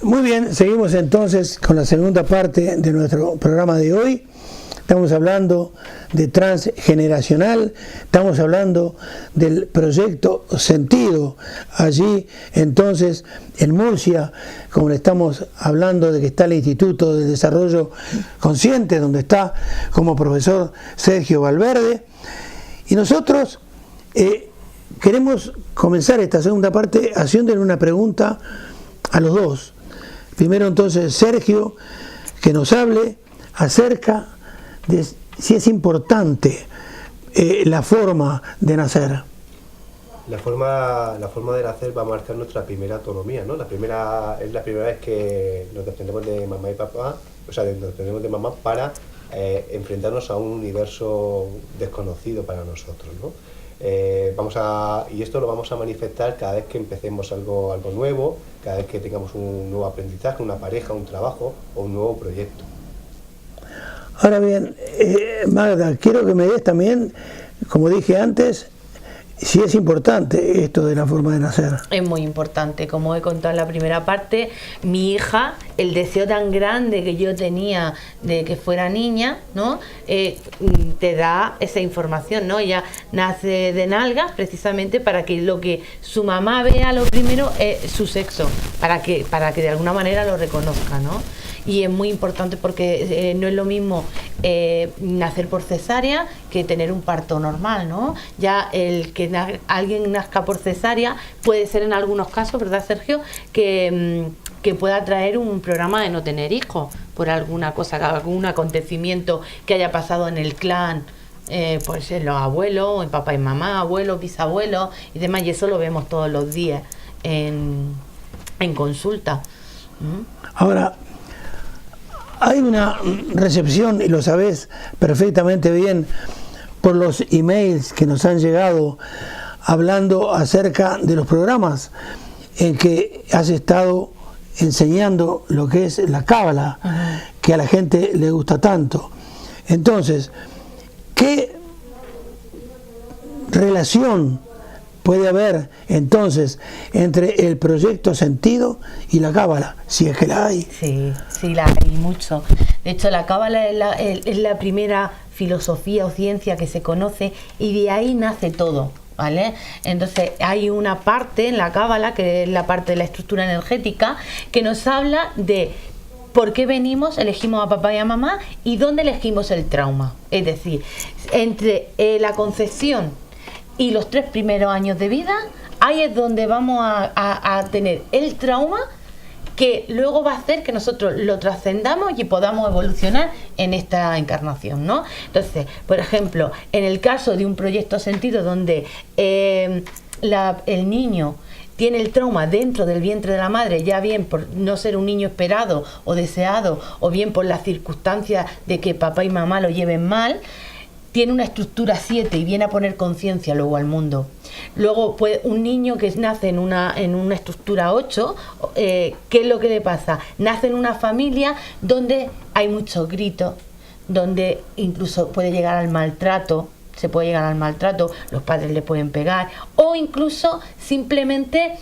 Muy bien, seguimos entonces con la segunda parte de nuestro programa de hoy. Estamos hablando de transgeneracional, estamos hablando del proyecto Sentido. Allí entonces en Murcia, como le estamos hablando de que está el Instituto de Desarrollo Consciente, donde está como profesor Sergio Valverde. Y nosotros queremos comenzar esta segunda parte haciéndole una pregunta a los dos. Primero entonces Sergio, que nos hable acerca de si es importante la forma de nacer. La forma de nacer va a marcar nuestra primera autonomía, ¿no? Es la primera vez que nos desprendemos de mamá y papá, o sea, nos desprendemos de mamá para enfrentarnos a un universo desconocido para nosotros, ¿no? Y esto lo vamos a manifestar cada vez que empecemos algo nuevo, cada vez que tengamos un nuevo aprendizaje, una pareja, un trabajo o un nuevo proyecto. Ahora bien, Magda, quiero que me des también, como dije antes, si es importante esto de la forma de nacer. Es muy importante, como he contado en la primera parte, mi hija, el deseo tan grande que yo tenía de que fuera niña, ¿no? Te da esa información, ¿no? Ella nace de nalgas precisamente para que lo que su mamá vea lo primero es su sexo, para que de alguna manera lo reconozca, ¿no? Y es muy importante porque no es lo mismo nacer por cesárea que tener un parto normal, ¿no? Ya el que alguien nazca por cesárea puede ser en algunos casos, ¿verdad, Sergio? Que pueda traer un programa de no tener hijos por alguna cosa, algún acontecimiento que haya pasado en el clan, pues en los abuelos, en papá y mamá, abuelos, bisabuelos y demás, y eso lo vemos todos los días en consulta. Ahora, hay una recepción, y lo sabés perfectamente bien, por los emails que nos han llegado hablando acerca de los programas en que has estado enseñando lo que es la cábala, que a la gente le gusta tanto. Entonces, ¿qué relación puede haber entonces entre el proyecto Sentido y la cábala, si es que la hay? Sí, la hay mucho. De hecho, la cábala es la primera filosofía o ciencia que se conoce y de ahí nace todo, ¿vale? Entonces hay una parte en la cábala, que es la parte de la estructura energética, que nos habla de por qué venimos, elegimos a papá y a mamá y dónde elegimos el trauma. Es decir, entre la concepción y los 3 primeros años de vida, ahí es donde vamos a tener el trauma que luego va a hacer que nosotros lo trascendamos y podamos evolucionar en esta encarnación, ¿no? Entonces, por ejemplo, en el caso de un proyecto Sentido donde el niño tiene el trauma dentro del vientre de la madre, ya bien por no ser un niño esperado o deseado, o bien por las circunstancias de que papá y mamá lo lleven mal, tiene una estructura 7 y viene a poner conciencia luego al mundo. Luego, pues, un niño que nace en una estructura 8, ¿qué es lo que le pasa? Nace en una familia donde hay muchos gritos, donde incluso puede llegar al maltrato, los padres le pueden pegar, o incluso simplemente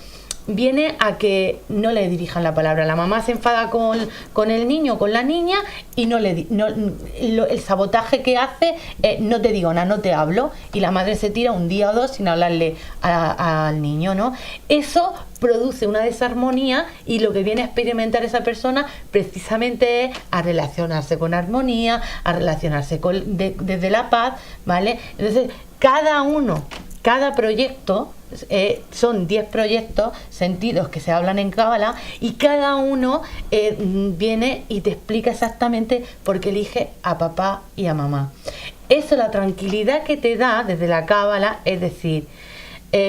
viene a que no le dirijan la palabra. La mamá se enfada con el niño, con la niña, y el sabotaje que hace es: no te digo nada, no te hablo, y la madre se tira un día o dos sin hablarle al niño, ¿no? Eso produce una desarmonía y lo que viene a experimentar esa persona precisamente es a relacionarse con armonía, a relacionarse desde la paz, ¿vale? Entonces, cada proyecto, son 10 proyectos sentidos que se hablan en cábala, y cada uno viene y te explica exactamente por qué elige a papá y a mamá. Eso, la tranquilidad que te da desde la cábala, es decir,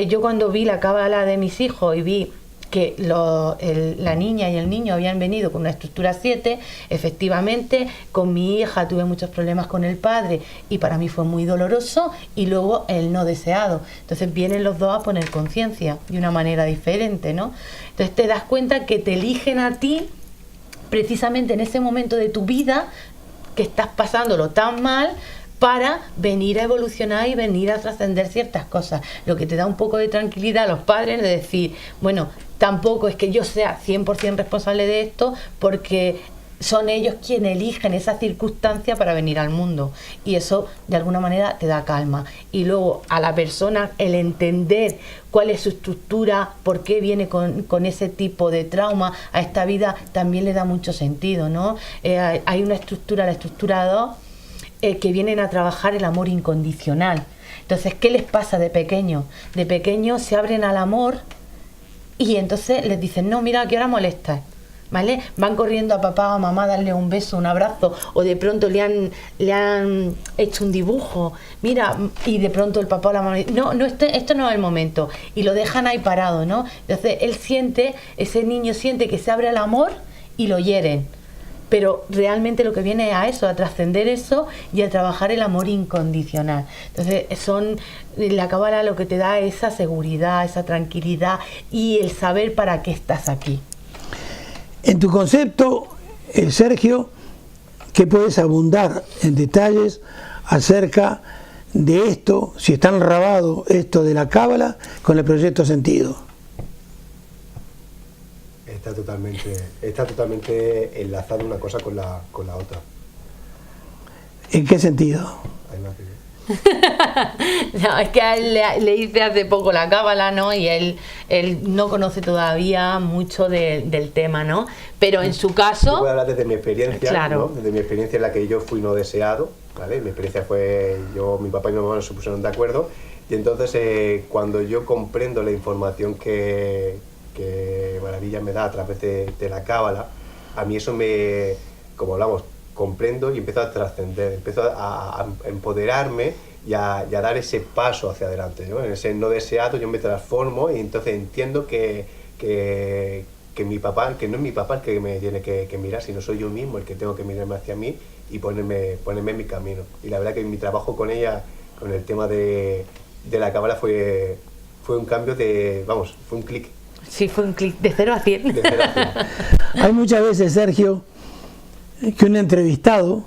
yo cuando vi la cábala de mis hijos y vi que la niña y el niño habían venido con una estructura 7, efectivamente, con mi hija tuve muchos problemas con el padre y para mí fue muy doloroso, y luego el no deseado. Entonces vienen los dos a poner conciencia de una manera diferente, ¿no? Entonces te das cuenta que te eligen a ti precisamente en ese momento de tu vida que estás pasándolo tan mal, para venir a evolucionar y venir a trascender ciertas cosas. Lo que te da un poco de tranquilidad a los padres de decir, bueno, tampoco es que yo sea 100% responsable de esto, porque son ellos quienes eligen esa circunstancia para venir al mundo, y eso de alguna manera te da calma. Y luego a la persona el entender cuál es su estructura, por qué viene con ese tipo de trauma a esta vida, también le da mucho sentido, ¿no? Hay una estructura, la estructura 2, que vienen a trabajar el amor incondicional. Entonces, ¿qué les pasa de pequeño? De pequeño se abren al amor y entonces les dicen, no, mira, ¿a qué hora molestas? ¿Vale? Van corriendo a papá o a mamá a darle un beso, un abrazo, o de pronto le han hecho un dibujo, mira, y de pronto el papá o la mamá dice, no, esto no es el momento, y lo dejan ahí parado, ¿no? Entonces ese niño siente que se abre al amor y lo hieren, pero realmente lo que viene es a eso, a trascender eso y a trabajar el amor incondicional. Entonces la cábala lo que te da es esa seguridad, esa tranquilidad y el saber para qué estás aquí. En tu concepto, Sergio, ¿qué puedes abundar en detalles acerca de esto, si está enrabado esto de la cábala con el proyecto Sentido? Está totalmente enlazado una cosa con la otra. ¿En qué sentido? No, es que a él le hice hace poco la cábala, ¿no? Y él no conoce todavía mucho del tema, ¿no? Pero en su caso... Yo voy a hablar desde mi experiencia, claro, ¿no? Desde mi experiencia en la que yo fui no deseado, ¿vale? Mi experiencia fue, mi papá y mi mamá se pusieron de acuerdo, y entonces cuando yo comprendo la información que Maravilla me da a través de la cábala, a mí eso como hablamos, comprendo y empiezo a trascender, empiezo a empoderarme y a dar ese paso hacia adelante, ¿no? En ese no deseado yo me transformo y entonces entiendo que mi papá, que no es mi papá el que me tiene que mirar, sino soy yo mismo el que tengo que mirarme hacia mí y ponerme en mi camino. Y la verdad que mi trabajo con ella, con el tema de la cábala fue un cambio fue un clic. Sí, fue un clic de 0 a 100. De 0 a 100. Hay muchas veces, Sergio, que un entrevistado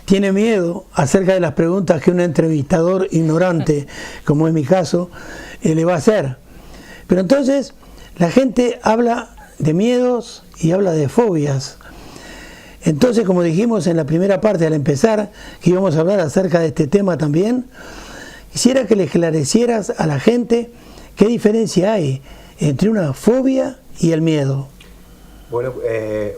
tiene miedo acerca de las preguntas que un entrevistador ignorante, como es mi caso, le va a hacer. Pero entonces la gente habla de miedos y habla de fobias. Entonces, como dijimos en la primera parte al empezar, que íbamos a hablar acerca de este tema también, quisiera que le esclarecieras a la gente qué diferencia hay entre una fobia y el miedo. Bueno,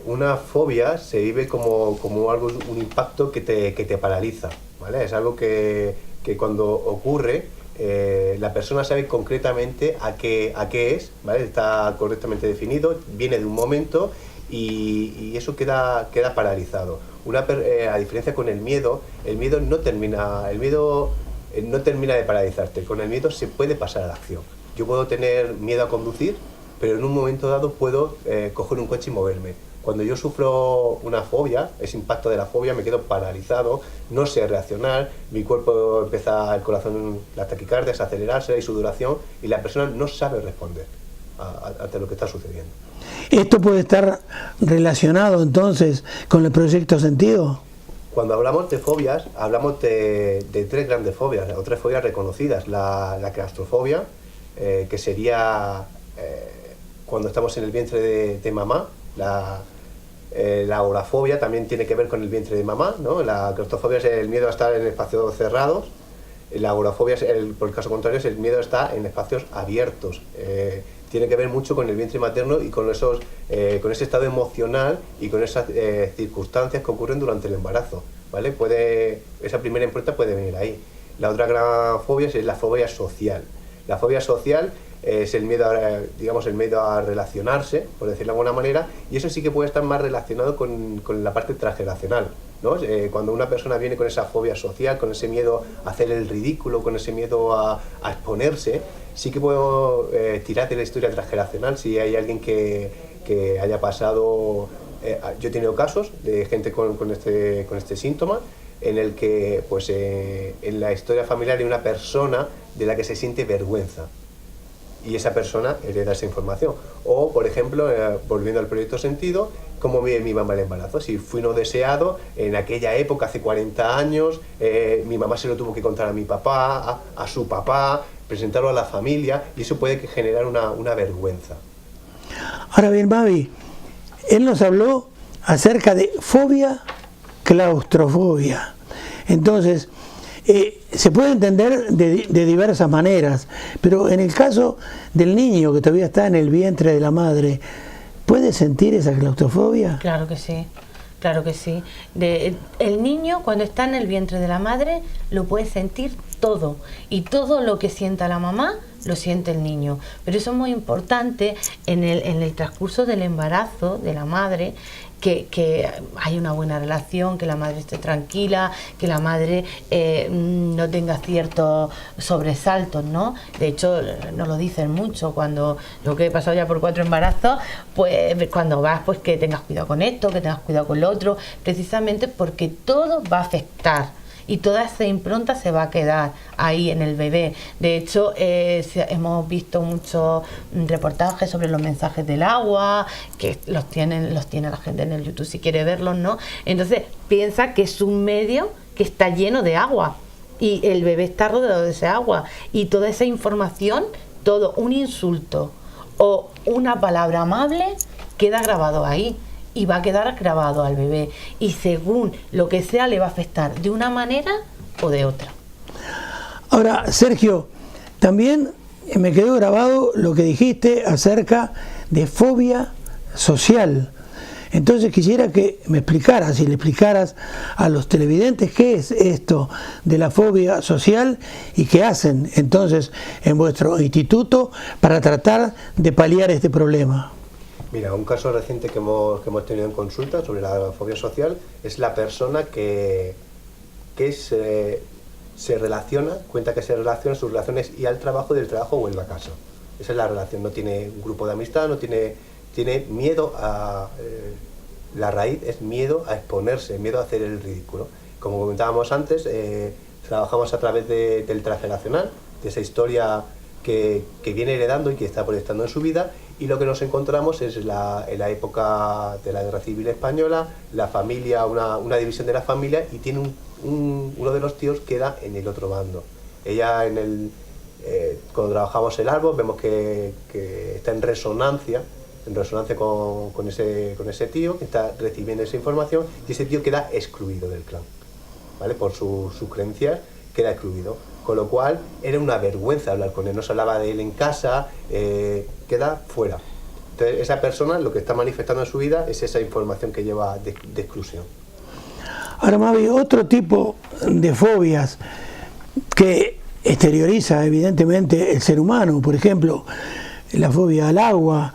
una fobia se vive como un impacto que te paraliza, ¿vale? Es algo que cuando ocurre, la persona sabe concretamente a qué es, ¿vale? Está correctamente definido, viene de un momento y eso queda paralizado. A diferencia con el miedo no termina de paralizarte. Con el miedo se puede pasar a la acción. Yo puedo tener miedo a conducir, pero en un momento dado puedo coger un coche y moverme. Cuando yo sufro una fobia, ese impacto de la fobia, me quedo paralizado, no sé reaccionar, mi cuerpo empieza, el corazón, las taquicardias a acelerarse, hay sudoración y la persona no sabe responder ante lo que está sucediendo. ¿Esto puede estar relacionado entonces con el proyecto Sentido? Cuando hablamos de fobias, hablamos de 3 grandes fobias, o 3 fobias reconocidas. La claustrofobia, que sería cuando estamos en el vientre de mamá. La agorafobia también tiene que ver con el vientre de mamá, ¿no? La claustrofobia es el miedo a estar en espacios cerrados. La agorafobia, por el caso contrario, es el miedo a estar en espacios abiertos. Tiene que ver mucho con el vientre materno y con ese estado emocional y con esas circunstancias que ocurren durante el embarazo, ¿vale? Esa primera impronta puede venir ahí. La otra gran fobia es la fobia social. La fobia social es el miedo a relacionarse, por decirlo de alguna manera, y eso sí que puede estar más relacionado con la parte transgeneracional, ¿no? Cuando una persona viene con esa fobia social, con ese miedo a hacer el ridículo, con ese miedo a exponerse, sí que puedo tirar de la historia transgeneracional si hay alguien que haya pasado. Yo he tenido casos de gente con este síntoma, en el que pues en la historia familiar hay una persona de la que se siente vergüenza y esa persona hereda esa información, O, por ejemplo, volviendo al proyecto Sentido, cómo vive mi mamá el embarazo. Si fui no deseado, en aquella época, hace 40 años, mi mamá se lo tuvo que contar a mi papá, a su papá, presentarlo a la familia, y eso puede generar una vergüenza. Ahora bien, Mavi, él nos habló acerca de fobia, claustrofobia. Entonces, se puede entender de diversas maneras, pero en el caso del niño que todavía está en el vientre de la madre, ¿puede sentir esa claustrofobia? Claro que sí, claro que sí. El niño cuando está en el vientre de la madre lo puede sentir todo, y todo lo que sienta la mamá lo siente el niño. Pero eso es muy importante en el transcurso del embarazo de la madre, que hay una buena relación, que la madre esté tranquila, que la madre no tenga ciertos sobresaltos, ¿no? De hecho, nos lo dicen mucho, cuando yo que he pasado ya por 4 embarazos, pues cuando vas, pues que tengas cuidado con esto, que tengas cuidado con lo otro, precisamente porque todo va a afectar. Y toda esa impronta se va a quedar ahí en el bebé. De hecho, hemos visto muchos reportajes sobre los mensajes del agua, que los tiene la gente en el YouTube si quiere verlos, ¿no? Entonces, piensa que es un medio que está lleno de agua y el bebé está rodeado de ese agua. Y toda esa información, todo un insulto o una palabra amable queda grabado ahí. Y va a quedar grabado al bebé, y según lo que sea le va a afectar de una manera o de otra. Ahora, Sergio, también me quedó grabado lo que dijiste acerca de fobia social. Entonces quisiera que me explicaras y le explicaras a los televidentes qué es esto de la fobia social y qué hacen entonces en vuestro instituto para tratar de paliar este problema. Mira, un caso reciente que hemos tenido en consulta sobre la fobia social es la persona que se relaciona, cuenta que se relaciona sus relaciones y al trabajo, del trabajo vuelve a casa. Esa es la relación, no tiene un grupo de amistad, no tiene miedo a... la raíz es miedo a exponerse, miedo a hacer el ridículo. Como comentábamos antes, trabajamos a través del transgeneracional, de esa historia que viene heredando y que está proyectando en su vida, y lo que nos encontramos es en la época de la Guerra Civil Española, la familia, una división de la familia, y tiene uno de los tíos queda en el otro bando. Ella cuando trabajamos el árbol vemos que está en resonancia con ese tío que está recibiendo esa información, y ese tío queda excluido del clan, ¿vale? Por sus creencias queda excluido. Con lo cual era una vergüenza hablar con él, no se hablaba de él en casa, queda fuera. Entonces esa persona lo que está manifestando en su vida es esa información que lleva de exclusión. Ahora, Mavi, otro tipo de fobias que exterioriza evidentemente el ser humano, por ejemplo, la fobia al agua,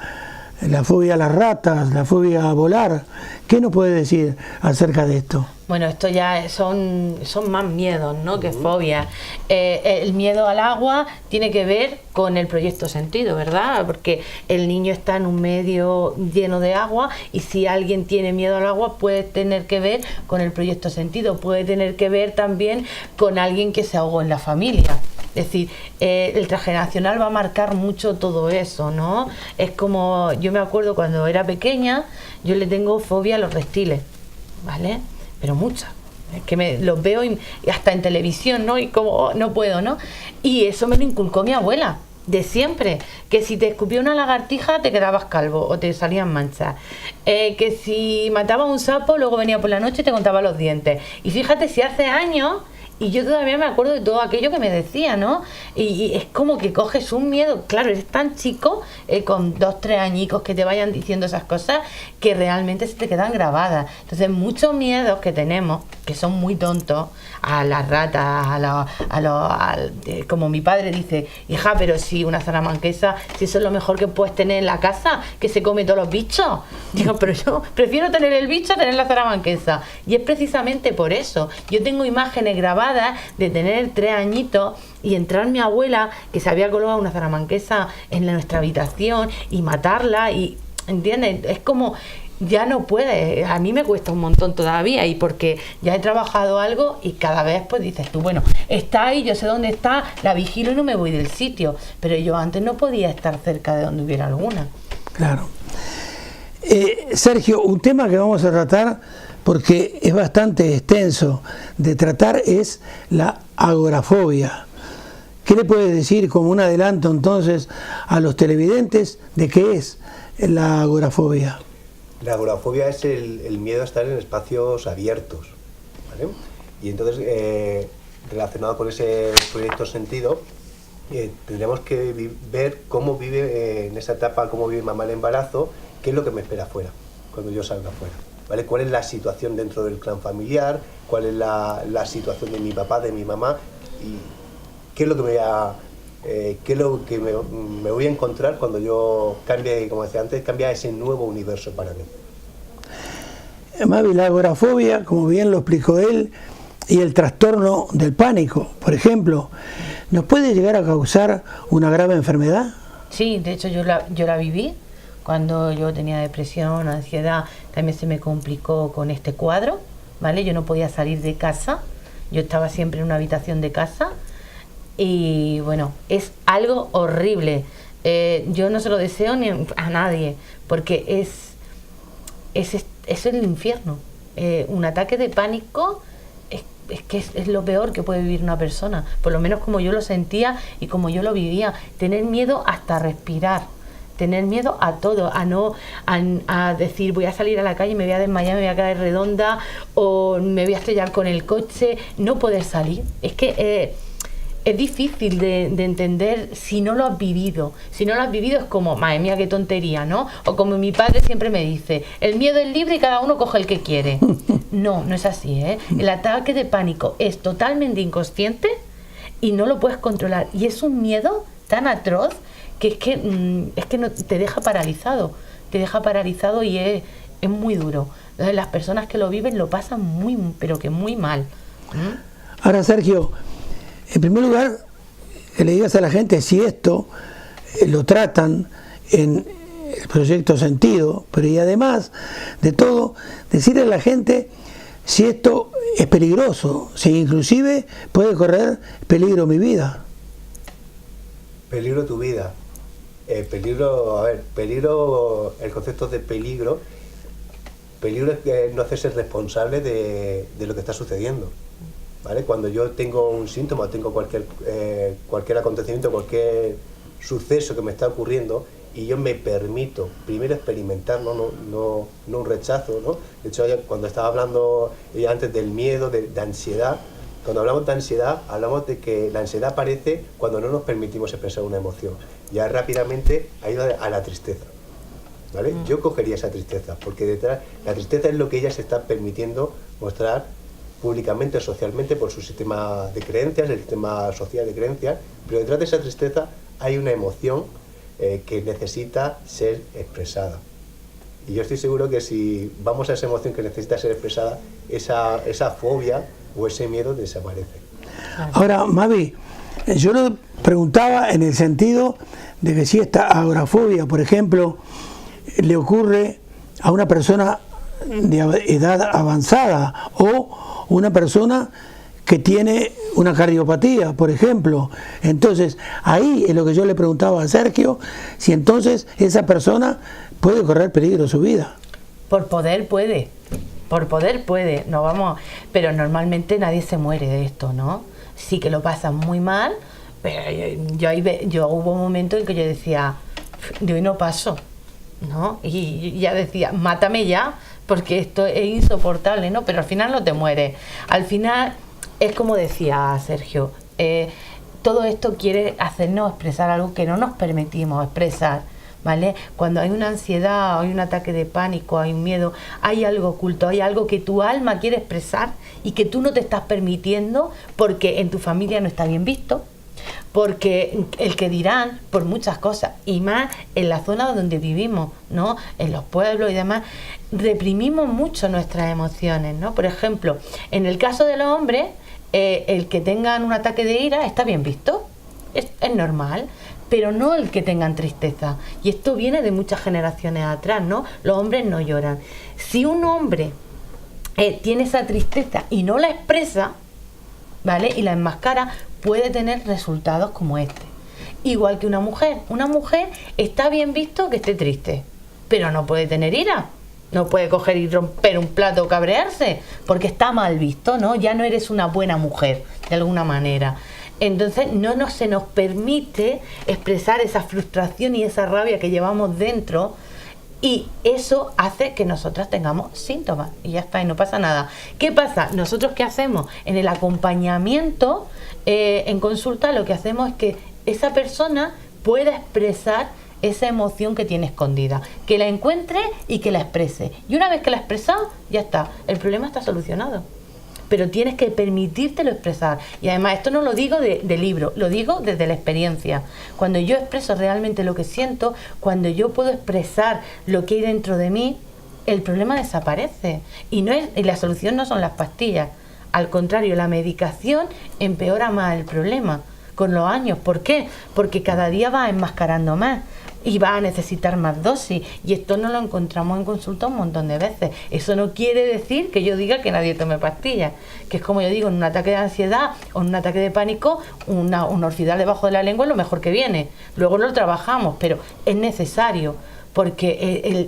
la fobia a las ratas, la fobia a volar. ¿Qué nos puede decir acerca de esto? Bueno, esto ya son más miedos, ¿no? Que fobias. El miedo al agua tiene que ver con el proyecto Sentido, ¿verdad? Porque el niño está en un medio lleno de agua, y si alguien tiene miedo al agua puede tener que ver con el proyecto Sentido, puede tener que ver también con alguien que se ahogó en la familia. Es decir, el transgeneracional va a marcar mucho todo eso, ¿no? Es como, yo me acuerdo cuando era pequeña, yo le tengo fobia a los reptiles, ¿vale? Pero muchas. Es que los veo y hasta en televisión, ¿no? Y como no puedo, ¿no? Y eso me lo inculcó mi abuela, de siempre. Que si te escupió una lagartija te quedabas calvo o te salían manchas. Que si mataba un sapo, luego venía por la noche y te contaba los dientes. Y fíjate si hace años... Y yo todavía me acuerdo de todo aquello que me decía, ¿no? Y es como que coges un miedo. Claro, eres tan chico, con 2, 3 añicos, que te vayan diciendo esas cosas, que realmente se te quedan grabadas. Entonces, muchos miedos que tenemos, que son muy tontos, a las ratas, como mi padre dice, hija, pero si una salamanquesa, si eso es lo mejor que puedes tener en la casa, que se come todos los bichos. Digo, pero yo prefiero tener el bicho a tener la salamanquesa. Y es precisamente por eso. Yo tengo imágenes grabadas de tener 3 añitos y entrar mi abuela, que se había colgado una salamanquesa en nuestra habitación, y matarla, y ¿entiendes? Es como, ya no puede. A mí me cuesta un montón todavía, y porque ya he trabajado algo, y cada vez pues dices tú, bueno, está ahí, yo sé dónde está, la vigilo y no me voy del sitio, pero yo antes no podía estar cerca de donde hubiera alguna. Claro. Sergio, un tema que vamos a tratar, porque es bastante extenso de tratar, es la agorafobia. ¿Qué le puedes decir como un adelanto entonces a los televidentes de qué es la agorafobia? La agorafobia es el miedo a estar en espacios abiertos, ¿vale? Y entonces, relacionado con ese proyecto sentido, tendremos que ver cómo vive en esa etapa, cómo vive mamá el embarazo, qué es lo que me espera afuera, cuando yo salga afuera, ¿vale? ¿Cuál es la situación dentro del clan familiar? ¿Cuál es la situación de mi papá, de mi mamá? Y qué es lo que me voy a encontrar cuando yo cambie, como decía antes, cambia ese nuevo universo para mí. Mavi, la agorafobia, como bien lo explicó él, y el trastorno del pánico, por ejemplo, ¿nos puede llegar a causar una grave enfermedad? Sí, de hecho yo la viví cuando yo tenía depresión, ansiedad, también se me complicó con este cuadro, ¿vale? Yo no podía salir de casa, yo estaba siempre en una habitación de casa. Y bueno, es algo horrible. Yo no se lo deseo ni a nadie, porque es el infierno. Un ataque de pánico es que es lo peor que puede vivir una persona, por lo menos como yo lo sentía y como yo lo vivía. Tener miedo hasta respirar, tener miedo a todo, a decir voy a salir a la calle, me voy a desmayar, me voy a caer redonda o me voy a estrellar con el coche, no poder salir. Es que es difícil de entender si no lo has vivido. Si no lo has vivido es como, madre mía, qué tontería, ¿no? O como mi padre siempre me dice, el miedo es libre y cada uno coge el que quiere. No, no es así, ¿eh? El ataque de pánico es totalmente inconsciente y no lo puedes controlar. Y es un miedo tan atroz que es que no, te deja paralizado. Te deja paralizado y es muy duro. Entonces, las personas que lo viven lo pasan muy, pero que muy mal. Ahora, Sergio, en primer lugar, que le digas a la gente si esto lo tratan en el proyecto Sentido, pero y además de todo, decirle a la gente si esto es peligroso, si inclusive puede correr peligro mi vida. Peligro tu vida. Peligro, el concepto de peligro es no hacerse responsable de lo que está sucediendo. ¿Vale? Cuando yo tengo un síntoma, tengo cualquier acontecimiento, cualquier suceso que me está ocurriendo y yo me permito primero experimentarlo, no un rechazo, ¿no? De hecho, cuando estaba hablando antes del miedo, de ansiedad, cuando hablamos de ansiedad, hablamos de que la ansiedad aparece cuando no nos permitimos expresar una emoción. Ya rápidamente ha ido a la tristeza, ¿vale? Yo cogería esa tristeza, porque detrás la tristeza es lo que ella se está permitiendo mostrar públicamente o socialmente por su sistema de creencias, el sistema social de creencias, pero detrás de esa tristeza hay una emoción que necesita ser expresada. Y yo estoy seguro que si vamos a esa emoción que necesita ser expresada, esa fobia o ese miedo desaparece. Ahora, Mavi, yo lo preguntaba en el sentido de que si esta agorafobia, por ejemplo, le ocurre a una persona de edad avanzada o una persona que tiene una cardiopatía, por ejemplo. Entonces, ahí es lo que yo le preguntaba a Sergio, si entonces esa persona puede correr peligro su vida. Por poder puede, no vamos, pero normalmente nadie se muere de esto, ¿no? Sí que lo pasan muy mal, pero yo hubo un momento en que yo decía, de hoy no paso, ¿no? Y ya decía, mátame ya, porque esto es insoportable, ¿no? Pero al final no te mueres. Al final, es como decía Sergio, todo esto quiere hacernos expresar algo que no nos permitimos expresar, ¿vale? Cuando hay una ansiedad, hay un ataque de pánico, hay un miedo, hay algo oculto, hay algo que tu alma quiere expresar y que tú no te estás permitiendo porque en tu familia no está bien visto, porque el que dirán, por muchas cosas, y más en la zona donde vivimos, ¿no? En los pueblos y demás, reprimimos mucho nuestras emociones, ¿no? Por ejemplo, en el caso de los hombres, el que tengan un ataque de ira está bien visto, es normal, pero no el que tengan tristeza. Y esto viene de muchas generaciones atrás, ¿no? Los hombres no lloran. Si un hombre tiene esa tristeza y no la expresa, ¿vale? Y la enmascara, puede tener resultados como este. Igual que una mujer. Una mujer está bien visto que esté triste. pero no puede tener ira. No puede coger y romper un plato o cabrearse, porque está mal visto, ¿no? Ya no eres una buena mujer, de alguna manera. Entonces no se nos permite expresar esa frustración y esa rabia que llevamos dentro, y eso hace que nosotras tengamos síntomas y ya está, y no pasa nada. ¿Qué pasa? Nosotros, ¿qué hacemos? En el acompañamiento en consulta, lo que hacemos es que esa persona pueda expresar esa emoción que tiene escondida, que la encuentre y que la exprese, y una vez que la ha expresado, ya está, el problema está solucionado. Pero tienes que permitírtelo expresar. Y además esto no lo digo de libro, lo digo desde la experiencia. Cuando yo expreso realmente lo que siento, cuando yo puedo expresar lo que hay dentro de mí, el problema desaparece. Y la solución no son las pastillas. Al contrario, la medicación empeora más el problema con los años. ¿Por qué? Porque cada día va enmascarando más y va a necesitar más dosis, y esto no lo encontramos en consulta un montón de veces. Eso no quiere decir que yo diga que nadie tome pastillas, que es como yo digo, en un ataque de ansiedad o en un ataque de pánico, una orfidal debajo de la lengua es lo mejor que viene, luego lo trabajamos, pero es necesario, porque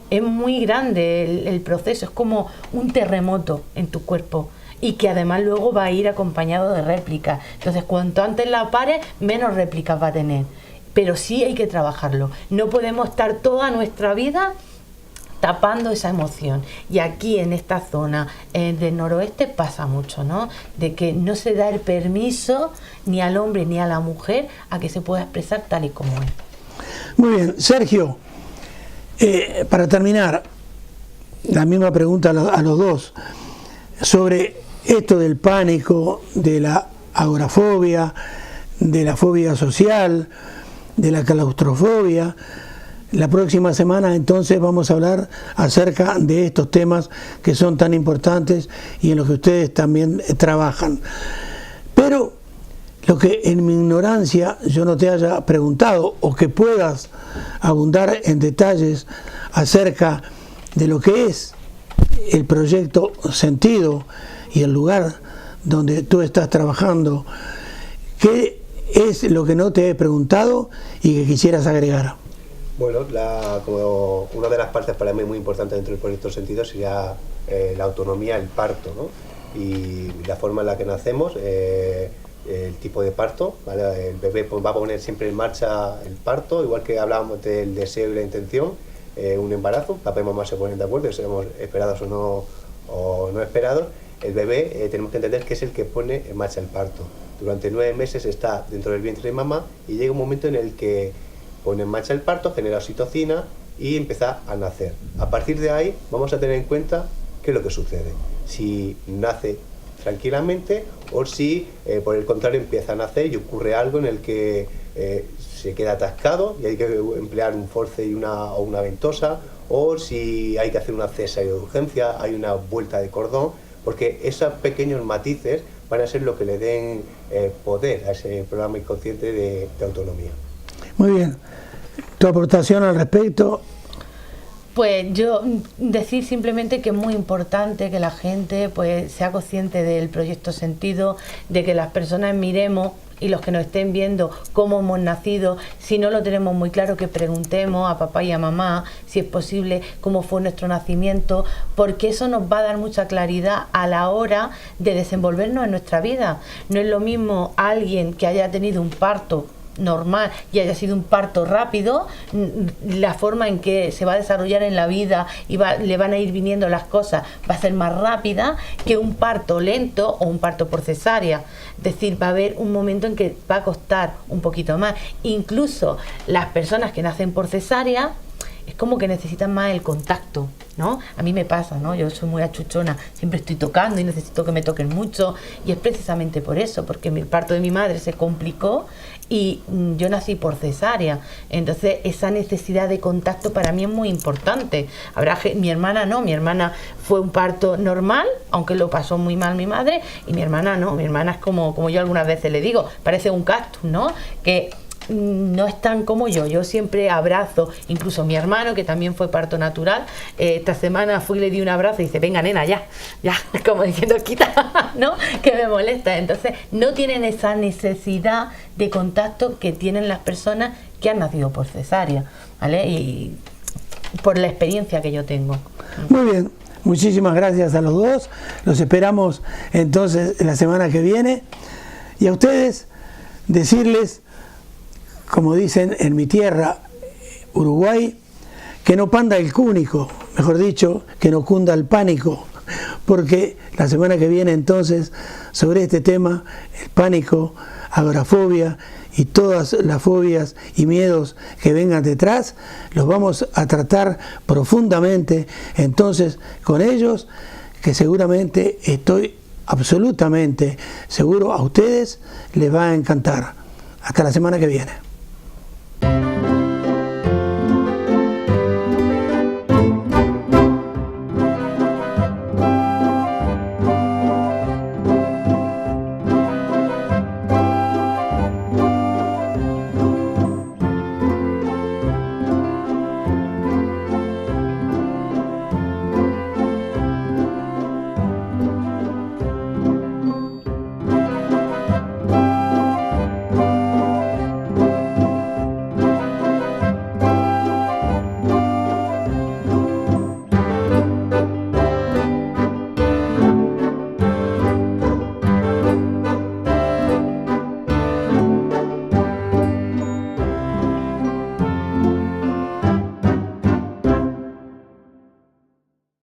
es muy grande el proceso, es como un terremoto en tu cuerpo, y que además luego va a ir acompañado de réplicas. Entonces, cuanto antes la pares, menos réplicas va a tener. Pero sí hay que trabajarlo. No podemos estar toda nuestra vida tapando esa emoción. Y aquí en esta zona del noroeste pasa mucho, ¿no? De que no se da el permiso ni al hombre ni a la mujer a que se pueda expresar tal y como es. Muy bien, Sergio, para terminar, la misma pregunta a los dos, sobre esto del pánico, de la agorafobia, de la fobia social, de la claustrofobia. La próxima semana entonces vamos a hablar acerca de estos temas que son tan importantes y en los que ustedes también trabajan. Pero lo que en mi ignorancia yo no te haya preguntado, o que puedas abundar en detalles acerca de lo que es el proyecto Sentido y el lugar donde tú estás trabajando, ¿qué es lo que no te he preguntado y que quisieras agregar? Bueno, como una de las partes para mí muy importantes dentro del proyecto Sentido sería la autonomía, el parto, ¿no? Y la forma en la que nacemos, el tipo de parto, ¿vale? El bebé pues, va a poner siempre en marcha el parto, igual que hablábamos del deseo y la intención, un embarazo, papá y mamá se ponen de acuerdo, seamos esperados o no esperados. El bebé tenemos que entender que es el que pone en marcha el parto. Durante 9 meses está dentro del vientre de mamá y llega un momento en el que pone en marcha el parto, genera oxitocina y empieza a nacer. A partir de ahí vamos a tener en cuenta qué es lo que sucede. Si nace tranquilamente o si por el contrario empieza a nacer y ocurre algo en el que se queda atascado y hay que emplear un force o una ventosa, o si hay que hacer una cesárea de urgencia, hay una vuelta de cordón, porque esos pequeños matices van a ser lo que le den poder a ese programa inconsciente de autonomía. Muy bien. ¿Tu aportación al respecto? Pues yo decir simplemente que es muy importante que la gente pues sea consciente del proyecto Sentido, de que las personas miremos, y los que nos estén viendo, cómo hemos nacido. Si no lo tenemos muy claro, que preguntemos a papá y a mamá, si es posible, cómo fue nuestro nacimiento, porque eso nos va a dar mucha claridad a la hora de desenvolvernos en nuestra vida. No es lo mismo alguien que haya tenido un parto normal y haya sido un parto rápido, la forma en que se va a desarrollar en la vida y le van a ir viniendo las cosas va a ser más rápida que un parto lento o un parto por cesárea. Es decir, va a haber un momento en que va a costar un poquito más. Incluso las personas que nacen por cesárea es como que necesitan más el contacto, ¿no? A mí me pasa, ¿no? Yo soy muy achuchona, siempre estoy tocando y necesito que me toquen mucho, y es precisamente por eso, porque el parto de mi madre se complicó y yo nací por cesárea. Entonces esa necesidad de contacto para mí es muy importante. Mi hermana no, mi hermana fue un parto normal, aunque lo pasó muy mal mi madre, y mi hermana no, mi hermana es como yo algunas veces le digo, parece un cactus, ¿no? Que no es tan como yo siempre abrazo, incluso mi hermano, que también fue parto natural, esta semana fui y le di un abrazo y dice, venga nena, ya, como diciendo, quita, ¿no? Que me molesta. Entonces no tienen esa necesidad de contacto que tienen las personas que han nacido por cesárea, ¿vale? Y por la experiencia que yo tengo. Muy bien, muchísimas gracias a los dos. Los esperamos entonces la semana que viene. Y a ustedes decirles, como dicen en mi tierra, Uruguay, que no panda el cúnico, mejor dicho, que no cunda el pánico, porque la semana que viene entonces sobre este tema, el pánico, agorafobia y todas las fobias y miedos que vengan detrás, los vamos a tratar profundamente entonces con ellos, que seguramente estoy absolutamente seguro a ustedes les va a encantar. Hasta la semana que viene.